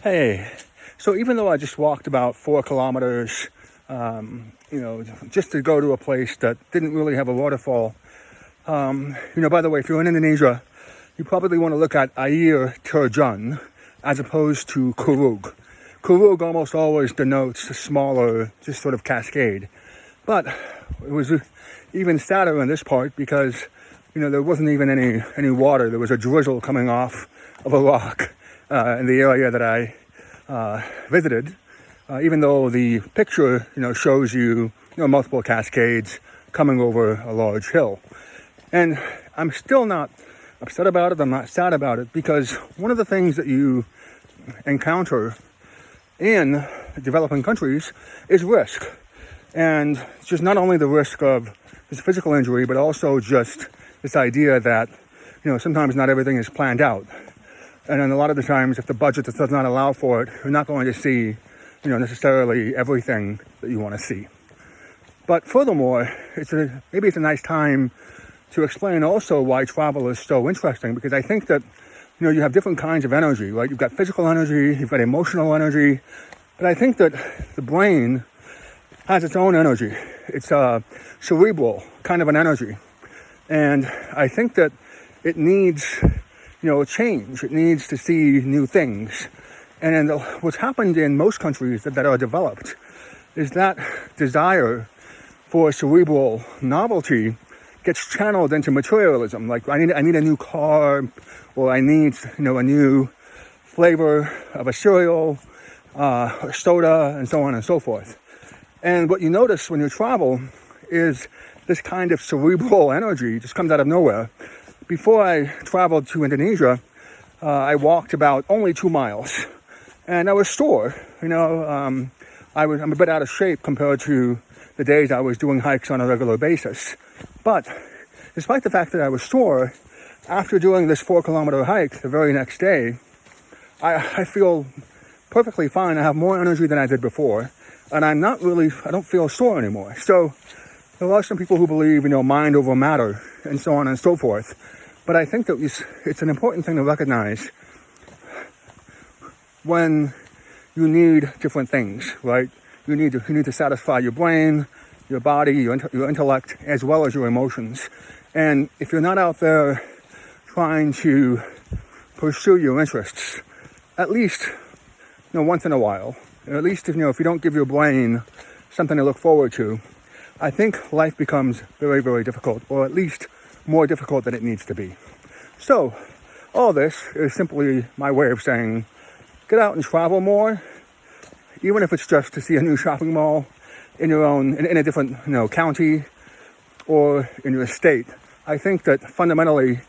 Hey, so even though I just walked about 4 kilometers, just to go to a place that didn't really have a waterfall, by the way, if you're in Indonesia, you probably want to look at Air Terjun as opposed to Kurug. Kurug almost always denotes a smaller, just sort of cascade. But it was even sadder in this part because, there wasn't even any water. There was a drizzle coming off of a rock in the area that I visited, even though the picture, shows you, multiple cascades coming over a large hill. And I'm still not upset about it. I'm not sad about it because one of the things that you encounter in developing countries is risk. And it's just not only the risk of this physical injury, but also just this idea that, sometimes not everything is planned out. And then a lot of the times, if the budget does not allow for it, you're not going to see, necessarily everything that you want to see. But furthermore, maybe it's a nice time to explain also why travel is so interesting, because I think that, you have different kinds of energy, right? You've got physical energy, you've got emotional energy, but I think that the brain has its own energy. It's a cerebral kind of an energy. And I think that it needs, a change. It needs to see new things. And what's happened in most countries that are developed is that desire for cerebral novelty gets channeled into materialism. Like I need a new car, or I need, a new flavor of a cereal, or soda, and so on and so forth. And what you notice when you travel is this kind of cerebral energy just comes out of nowhere. Before I traveled to Indonesia, I walked about only 2 miles, and I was sore. I'm a bit out of shape compared to the days I was doing hikes on a regular basis. But despite the fact that I was sore, after doing this 4-kilometer hike the very next day, I feel perfectly fine. I have more energy than I did before, and I don't feel sore anymore. So there are some people who believe, mind over matter, and so on and so forth. But I think that it's an important thing to recognize when you need different things, right? You need to satisfy your brain, your body, your intellect, as well as your emotions. And if you're not out there trying to pursue your interests, at least, once in a while, or at least if you don't give your brain something to look forward to, I think life becomes very, very difficult, or at least more difficult than it needs to be. So all this is simply my way of saying, get out and travel more, even if it's just to see a new shopping mall in a different, county or in your state. I think that fundamentally,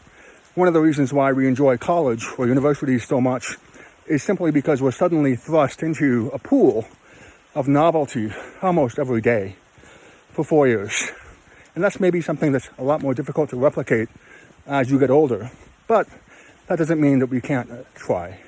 one of the reasons why we enjoy college or universities so much is simply because we're suddenly thrust into a pool of novelty almost every day for 4 years. And that's maybe something that's a lot more difficult to replicate as you get older. But that doesn't mean that we can't try.